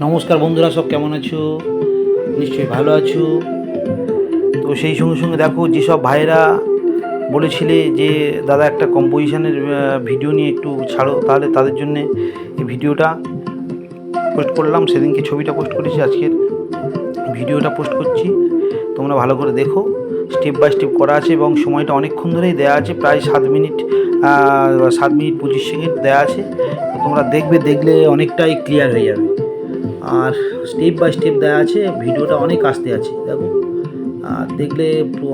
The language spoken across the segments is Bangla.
নমস্কার বন্ধুরা, সব কেমন আছো? নিশ্চয়ই ভালো আছো। তো সেই সঙ্গে সঙ্গে দেখো, যেসব ভাইয়েরা বলেছিলে যে দাদা একটা কম্পোজিশনের ভিডিও নিয়ে একটু ছাড়ো, তাহলে তাদের জন্যে এই ভিডিওটা পোস্ট করলাম। সেদিনকে ছবিটা পোস্ট করেছি, আজকের ভিডিওটা পোস্ট করছি। তোমরা ভালো করে দেখো, স্টেপ বাই স্টেপ করা আছে এবং সময়টা অনেকক্ষণ ধরেই দেওয়া আছে, প্রায় 7 মিনিট 7 মিনিট 25 সেকেন্ড দেওয়া আছে। তো তোমরা দেখলে অনেকটাই ক্লিয়ার হয়ে যাবে। আর স্টেপ বাই স্টেপ দেওয়া আছে, ভিডিওটা অনেক আস্তে আছে দেখো। আর দেখলে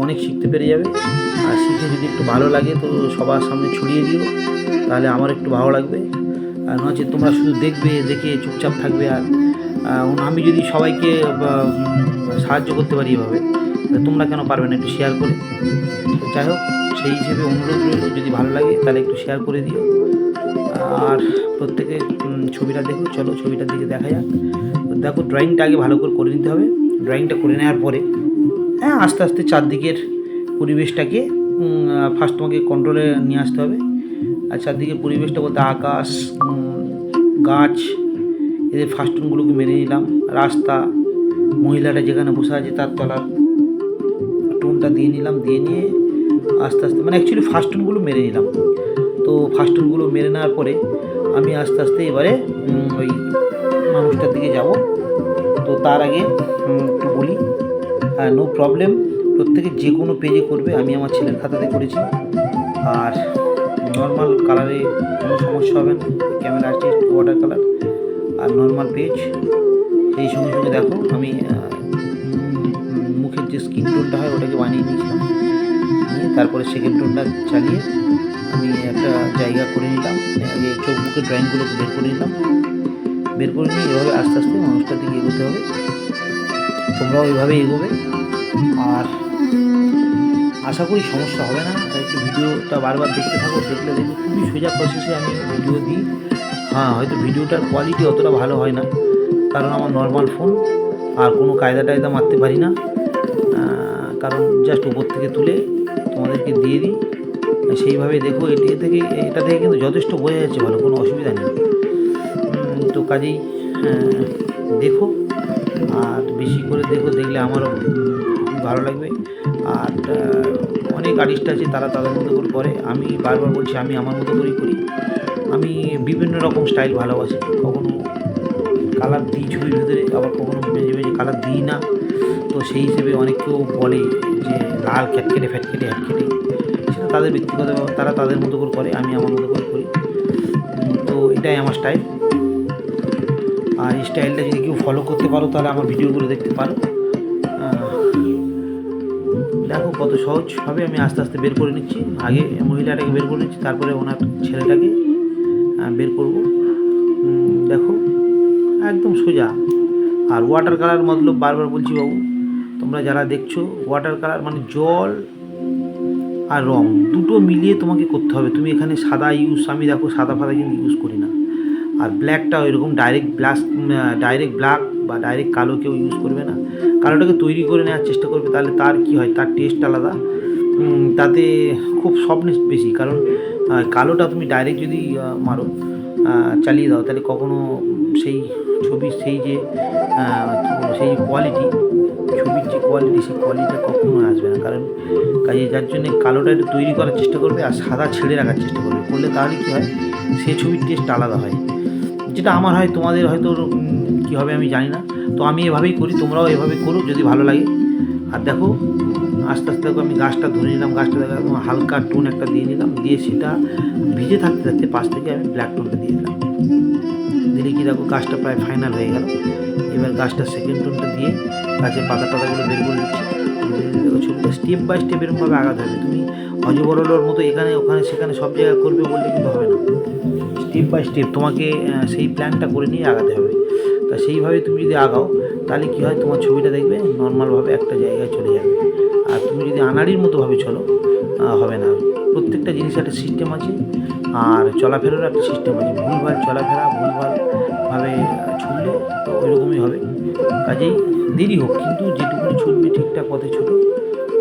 অনেক শিখতে পেরে যাবে। আর শিখে যদি একটু ভালো লাগে তো সবার সামনে ছড়িয়ে দিও, তাহলে আমার একটু ভালো লাগবে। আর নচেত তোমরা শুধু দেখবে, দেখে চুপচাপ থাকবে। আর আমি যদি সবাইকে সাহায্য করতে পারি এভাবে, তোমরা কেন পারবে না একটু শেয়ার করে? তো যাই হোক, সেই হিসেবে অনুরোধ রইল, যদি ভালো লাগে তাহলে একটু শেয়ার করে দিও। আর প্রত্যেকে ছবিটা দেখো। চলো ছবিটার দিকে দেখা যাক। দেখো, ড্রয়িংটা আগে ভালো করে নিতে হবে। ড্রয়িংটা করে নেওয়ার পরে আস্তে আস্তে চারদিকের পরিবেশটাকে ফার্স্ট তোমাকে কন্ট্রোলে নিয়ে আসতে হবে। আর চারদিকের পরিবেশটা বলতে আকাশ, গাছ, এদের ফাস্টনগুলোকে মেরে নিলাম। রাস্তা, মহিলাটা যেখানে বসে আছে তার তলার টোনটা দিয়ে নিলাম। দিয়ে নিয়ে আস্তে আস্তে, মানে অ্যাকচুয়ালি ফাস্টনগুলো মেরে নিলাম। তো ফাস্টনগুলো মেরে নেওয়ার পরে আমি আস্তে আস্তে এবারে ওই মানুষটার দিকে যাব। তো তার আগে একটু বলি, নো প্রবলেম, প্রত্যেকে যে কোনো পেজে করবে। আমি আমার ছেলের খাতাতে করেছি। আর নর্মাল কালারে কোনো সমস্যা হবে না। ক্যামেরা আর্টিস্ট, ওয়াটার কালার আর নর্মাল পেজ। সেই সঙ্গে সঙ্গে দেখো, আমি মুখের যে স্কিন টোনটা হয় ওটাকে বানিয়ে নিয়েছিলাম। নিয়ে তারপরে সেকেন্ড টোনটা চালিয়ে আমি একটা জায়গা করে নিলাম। আগে চোখ মুখের ড্রয়িংগুলোকে বের করে নিলাম। বের করে নিয়ে এভাবে আস্তে আস্তে মানুষটার দিকে এগোতে হবে। তোমরাও এইভাবে এগোবে। আর আশা করি সমস্যা হবে না। একটু ভিডিওটা বারবার দেখতে থাকো, দেখলে খুবই সোজা প্রসেসে আমি ভিডিও দিই। হয়তো ভিডিওটার কোয়ালিটি অতটা ভালো হয় না, কারণ আমার নর্মাল ফোন, আর কোনো কায়দা মারতে পারি না। কারণ জাস্ট উপর থেকে তুলে তোমাদেরকে দিয়ে দিই। সেইভাবে দেখো, এটা থেকে কিন্তু যথেষ্ট বোঝা যাচ্ছে, ভালো, কোনো অসুবিধা নেই। তো কাজেই দেখো, আর বেশি করে দেখলে আমারও ভালো লাগবে। আর অনেক আর্টিস্ট আছে, তারা তাদের মতো করে। আমি বারবার বলছি, আমি আমার মতো করেই করি। আমি বিভিন্ন রকম স্টাইল ভালোবাসি। কখনো কালার দিই ছবির ভিতরে, আবার কখনো মেঝে কালার দিই না। তো সেই হিসেবে অনেক কেউ বলে যে লাল খ্যাটখেটে ফ্যাটখেটে হ্যাটখেটে, সেটা তাদের ব্যক্তিগত ব্যাপার, তারা তাদের মতো করে। আমি আমার মতো করে করি। তো এটাই আমার স্টাইল। আর এই স্টাইলটা যদি কেউ ফলো করতে পারো, তাহলে আমার ভিডিওগুলো দেখতে পারো। দেখো কত সহজভাবে আমি আস্তে আস্তে বের করে নিচ্ছি। আগে মহিলাটাকে বের করে নিচ্ছি, তারপরে ওনার ছেলেটাকে বের করব। দেখো, একদম সোজা। আর ওয়াটার কালার মতলব, বারবার বলছি বাবু, তোমরা যারা দেখছো, ওয়াটার কালার মানে জল আর রং দুটো মিলিয়ে তোমাকে করতে হবে। তুমি এখানে সাদা আমি দেখো সাদা ফাদা কিন্তু ইউজ করি না। আর ব্ল্যাকটা ওইরকম ডাইরেক্ট ব্ল্যাক বা ডাইরেক্ট কালো কেউ ইউজ করবে না। কালোটাকে তৈরি করে নেওয়ার চেষ্টা করবে, তাহলে তার কী হয়, তার টেস্ট আলাদা। তাতে খুব সফটনেস বেশি। কারণ কালোটা তুমি ডাইরেক্ট যদি মারো, চালিয়ে দাও, তাহলে কখনো সেই ছবির সেই কোয়ালিটি, ছবির যে কোয়ালিটি, সেই কোয়ালিটিটা কখনো আসবে না। কারণ কাজে যার জন্যে কালোটা একটু তৈরি করার চেষ্টা করবে আর সাদা ছেড়ে রাখার চেষ্টা করলে তাহলে কী হয়, সেই ছবির টেস্ট আলাদা হয়। যেটা আমার হয়, তোমাদের হয়তো কী হবে আমি জানি না। তো আমি এভাবেই করি, তোমরাও এভাবে করো যদি ভালো লাগে। আর দেখো, আস্তে আস্তে দেখো, আমি গাছটা ধরে নিলাম। গাছটা দেখো একদম হালকা টোন একটা দিয়ে নিলাম। দিয়ে সেটা ভিজে থাকতে থাকতে পাশ থেকে আমি ব্ল্যাক টোনটা দিয়ে দিলাম। দিলে কি দেখো, গাছটা প্রায় ফাইনাল হয়ে গেল। এবার গাছটা সেকেন্ড টোনটা দিয়ে গাছের পাতা টাতাগুলো বের করে দিচ্ছি। দেখো ছবিটা স্টেপ বাই স্টেপ এরকমভাবে আগাতে হবে। তুমি অজবরলোর মতো এখানে ওখানে সেখানে সব জায়গায় করবে বললে কিন্তু হবে না। স্টেপ বাই স্টেপ তোমাকে সেই প্ল্যানটা করে নিয়ে আগাতে হবে। তা সেইভাবে তুমি যদি আগাও, তাহলে কী হয়, তোমার ছবিটা দেখবে নর্মালভাবে একটা জায়গায় চলে যাবে। আর তুমি যদি আনাড়ির মতোভাবে চলো, হবে না। প্রত্যেকটা জিনিসের একটা সিস্টেম আছে, আর চলাফেরারও একটা সিস্টেম আছে। ভুলভাল চলাফেরা, ভুলভালভাবে ছুটলে তো ওইরকমই হবে। কাজেই দেরি হোক, কিন্তু যেটুকুনি ছুটবে ঠিকঠাক পথে ছোটো,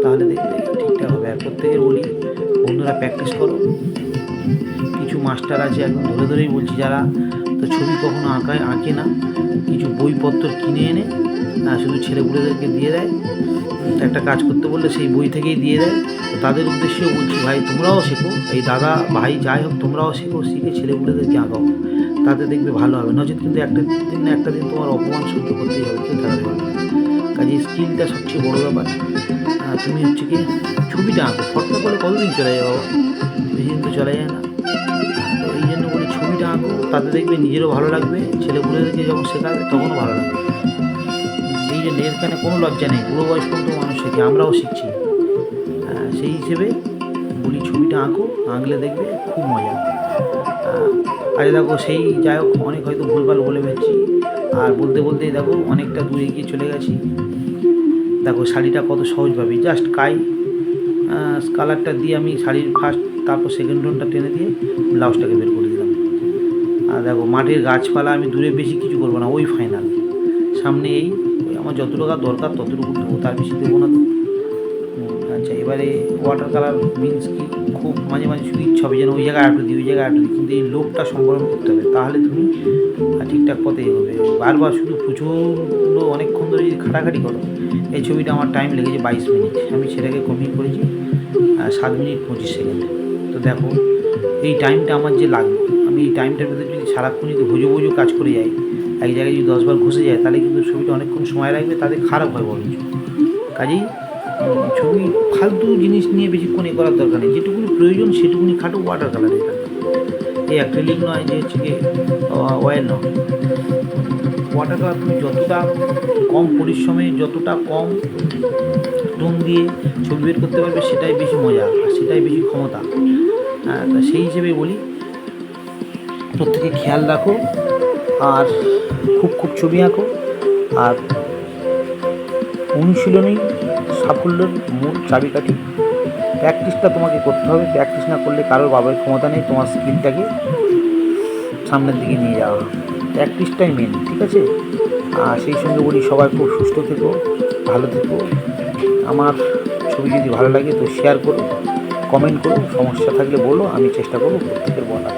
তাহলে দেখবে ঠিকঠাক হবে। আর প্রত্যেকের বলি, বন্ধুরা প্র্যাকটিস করো। কিছু মাস্টার আছে, একদম ধরেই বলছি, যারা তো ছবি কখনো আঁকে না, কিছু বইপত্র কিনে এনে শুধু ছেলেপুলেদেরকে দিয়ে দেয়। একটা কাজ করতে বললে সেই বই থেকেই দিয়ে দেয়। তো তাদের উদ্দেশ্যেও বলছি, ভাই তোমরাও শেখো, এই দাদা ভাই যাই হোক তোমরাও শেখো, শিখে ছেলেপুলেদেরকে আঁকাও, তাতে দেখবে ভালো হবে। নচেত কিন্তু একটা দিন না একটা দিন তোমার অপমান সহ্য করতেই হবে, কেউ ঠেকাতে পারবে না। কাজে স্কিলটা সবচেয়ে বড়ো ব্যাপার। তুমি হচ্ছে কি ছবিটা আঁকো, ফটোটা করলে কতদিন চলে যায় বাবা, বেশি দিন তো চলে যায় না। তো এই জন্য বলি ছবিটা আঁকো, তাতে দেখবে নিজেরও ভালো লাগবে, ছেলেপুলেদেরকে যখন শেখাবে তখনও ভালো লাগবে। এই জন্য এখানে কোনো লজ্জা নেই, বুড়ো বয়স পর্যন্ত মানুষ শেখে, আমরাও শিখছি। সেই হিসেবে বলি ছবিটা আঁকো, আঁকলে দেখবে খুব মজা। আরে দেখো সেই যাই হোক, অনেক হয়তো ভুলভাল বলে ফেলছি, আর বলতে বলতেই দেখো অনেকটা দূরে গিয়ে চলে গেছি। দেখো শাড়িটা কত সহজভাবে জাস্ট কালারটা দিয়ে আমি শাড়ির ফার্স্ট, তারপর সেকেন্ড টোনটা টেনে দিয়ে ব্লাউজটাকে বের করে দিলাম। আর দেখো মাঠের গাছপালা, আমি দূরে বেশি কিছু করবো না, ওই ফাইনাল। সামনে এই আমার যতটুকু দরকার ততটুকু দেবো, তার বেশি দেবো না তো। আচ্ছা, এবারে ওয়াটার কালার মিন্স কি, খুব মাঝে মাঝে শুধু ইচ্ছা হবে যেন ওই জায়গায় আটু দিই, ওই জায়গায় আটু দিই, কিন্তু এই লোকটা সম্বরণ করতে হবে, তাহলে তুমি ঠিকঠাক পথে এগোবে। বারবার শুধু প্রচণ্ড অনেকক্ষণ ধরে যদি খাটাখাটি করো, এই ছবিটা আমার টাইম লেগেছে 22 মিনিট, আমি সেটাকে কমিয়ে করেছি 7 মিনিট 25 সেকেন্ড। তো দেখো এই টাইমটা আমার যে লাগবে, আমি এই টাইমটার ভিতরে যদি সারাক্ষণ যদি ভোজো কাজ করে যাই, এক জায়গায় যদি 10 বার ঘুষে যায়, তাহলে কিন্তু ছবিটা অনেকক্ষণ সময় লাগবে, তাদের খারাপ হয় বরঞ্চ। কাজেই ছবি ফালতু জিনিস নিয়ে বেশিক্ষণ করার দরকার নেই, যেটুকুনি প্রয়োজন সেটুকুনি খাটো। ওয়াটার কালার এটা এই অ্যাক্রিলিক নয়, যে হচ্ছে কি অয়েল নয়। ওয়াটার কালার তুমি যতটা কম পরিশ্রমে, যতটা কম টোন দিয়ে ছবি বের করতে পারবে, সেটাই বেশি মজা আর সেটাই বেশি ক্ষমতা। তা সেই হিসেবে বলি প্রত্যেকে খেয়াল রাখো, আর খুব ছবি আঁকো। আর অনুশীলনেই সাফল্যের মূল চাবিকাঠি। প্র্যাকটিসটা তোমাকে করতে হবে, প্র্যাকটিস না করলে কারোর বাবার ক্ষমতা নেই তোমার স্কিলটাকে সামনের দিকে নিয়ে যাওয়া। প্র্যাকটিসটাই মেন, ঠিক আছে? আর সেই সঙ্গে বলি সবাই খুব সুস্থ থেকো, ভালো থেকো। আমার ছবি যদি ভালো লাগে তো শেয়ার করো, কমেন্ট করো, সমস্যা থাকলে বলো, আমি চেষ্টা করবো প্রত্যেকের বলার।